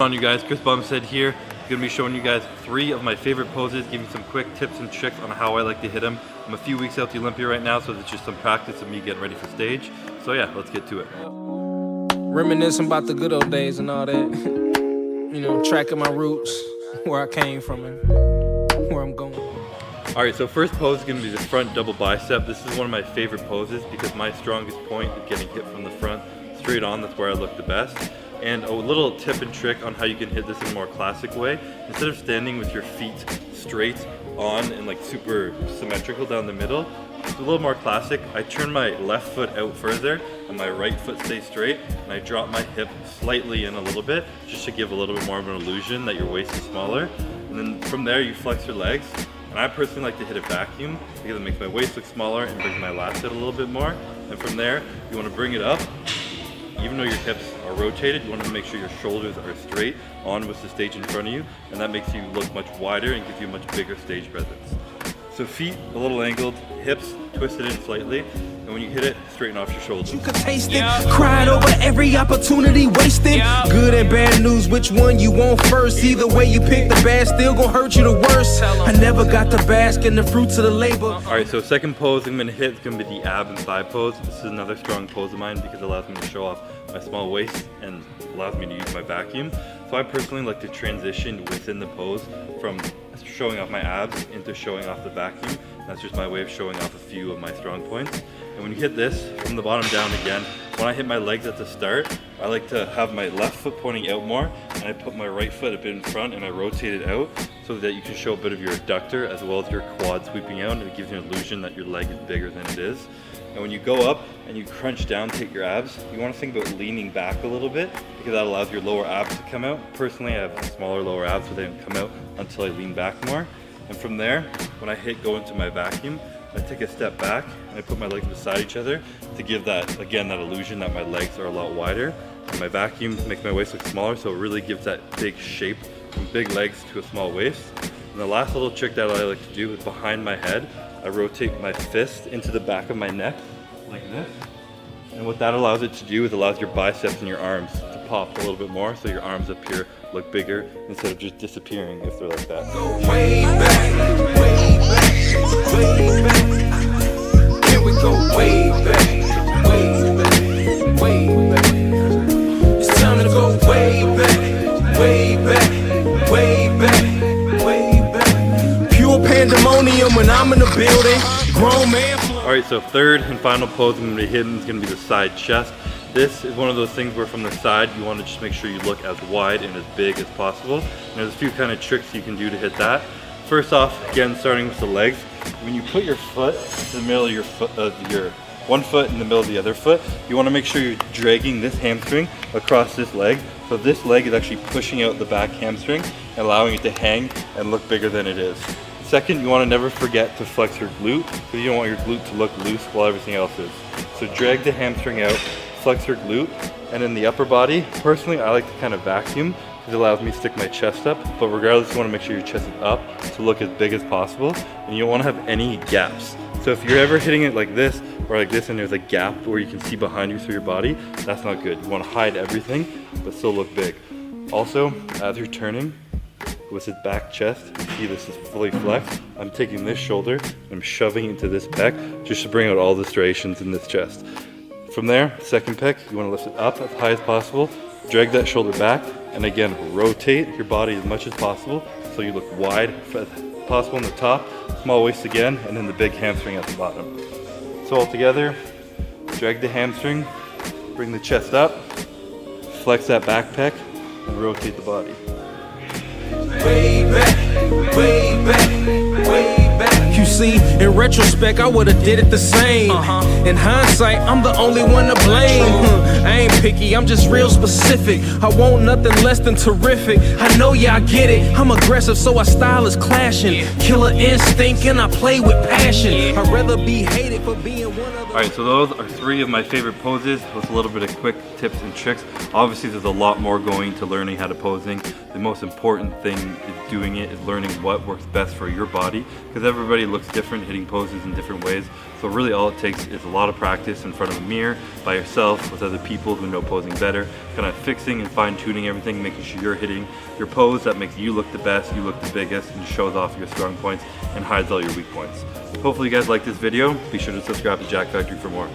On you guys, Chris Bumstead here. Gonna be showing you guys 3 of my favorite poses, giving some quick tips and tricks on how I like to hit them. I'm a few weeks out the Olympia right now, so it's just some practice of me getting ready for stage. So yeah, let's get to it. Reminiscing about the good old days and all that. You know, tracking my roots, where I came from and where I'm going. Alright, so first pose is gonna be the front double bicep. This is one of my favorite poses because my strongest point is getting hit from the front straight on. That's where I look the best. And a little tip and trick on how you can hit this in a more classic way. Instead of standing with your feet straight on and like super symmetrical down the middle, it's a little more classic. I turn my left foot out further and my right foot stays straight, and I drop my hip slightly in a little bit just to give a little bit more of an illusion that your waist is smaller. And then from there you flex your legs. And I personally like to hit a vacuum because it makes my waist look smaller and brings my lats out a little bit more. And from there, you want to bring it up. Even though your hips are rotated, you want to make sure your shoulders are straight on with the stage in front of you, and that makes you look much wider and gives you a much bigger stage presence. So feet a little angled, hips twisted in slightly, and when you hit it, straighten off your shoulders. You could taste it, cried over every opportunity wasted. Good and bad news, which one you want first? Either way you pick, the bad still gonna hurt you the worst. I never got to bask in the fruits of the labor. Alright, so second pose I'm gonna hit is gonna be the ab and thigh pose. This is another strong pose of mine because it allows me to show off my small waist and allows me to use my vacuum. So I personally like to transition within the pose from showing off my abs into showing off the vacuum. That's just my way of showing off a few of my strong points. And when you hit this from the bottom down again, when I hit my legs at the start, I like to have my left foot pointing out more, and I put my right foot a bit in front and I rotate it out so that you can show a bit of your adductor as well as your quad sweeping out, and it gives you an illusion that your leg is bigger than it is. And when you go up and you crunch down to hit your abs, you want to think about leaning back a little bit because that allows your lower abs to come out. Personally, I have smaller lower abs, so they don't come out until I lean back more. And from there, when I go into my vacuum, I take a step back and I put my legs beside each other to give that, again, that illusion that my legs are a lot wider. And my vacuum makes my waist look smaller, so it really gives that big shape from big legs to a small waist. And the last little trick that I like to do is behind my head, I rotate my fist into the back of my neck like this. And what that allows it to do is allows your biceps and your arms to pop a little bit more, so your arms up here look bigger instead of just disappearing if they're like that. Go way back, way back, way back. Here we go way back, way back, way back. It's time to go way back, way back, way back, way back. Pure pandemonium when I'm in the building. Grown man. Alright, so third and final pose I'm going to be hitting is going to be the side chest. This is one of those things where from the side you want to just make sure you look as wide and as big as possible. And there's a few kind of tricks you can do to hit that. First off, again, starting with the legs. When you put your foot in the middle of your foot, your one foot in the middle of the other foot, you want to make sure you're dragging this hamstring across this leg. So this leg is actually pushing out the back hamstring, allowing it to hang and look bigger than it is. Second, you want to never forget to flex your glute because you don't want your glute to look loose while everything else is. So drag the hamstring out, flex your glute, and in the upper body, personally I like to kind of vacuum because it allows me to stick my chest up, but regardless you want to make sure your chest is up to look as big as possible, and you don't want to have any gaps. So if you're ever hitting it like this or like this and there's a gap where you can see behind you through your body, that's not good. You want to hide everything but still look big. Also, as you're turning, with his back chest, you see this is fully flexed. I'm taking this shoulder and I'm shoving into this pec just to bring out all the striations in this chest. From there, second pec, you want to lift it up as high as possible, drag that shoulder back, and again, rotate your body as much as possible so you look wide as possible on the top, small waist again, and then the big hamstring at the bottom. So all together, drag the hamstring, bring the chest up, flex that back pec, and rotate the body. Way back, way back, way back. You see, in retrospect, I would've did it the same. In hindsight, I'm the only one to blame. I ain't picky, I'm just real specific. I want nothing less than terrific. I know y'all get it. I'm aggressive, so our style is clashing. Killer instinct, and I play with passion. I'd rather be hated for being one of the... Alright, so those are 3 of my favorite poses with a little bit of quick tips and tricks. Obviously there's a lot more going to learning how to posing. The most important thing is doing it is learning what works best for your body, because everybody looks looks different, hitting poses in different ways. So really all it takes is a lot of practice in front of a mirror, by yourself, with other people who know posing better, kind of fixing and fine tuning everything, making sure you're hitting your pose that makes you look the best, you look the biggest, and shows off your strong points and hides all your weak points. Hopefully you guys like this video. Be sure to subscribe to Jack Factory for more.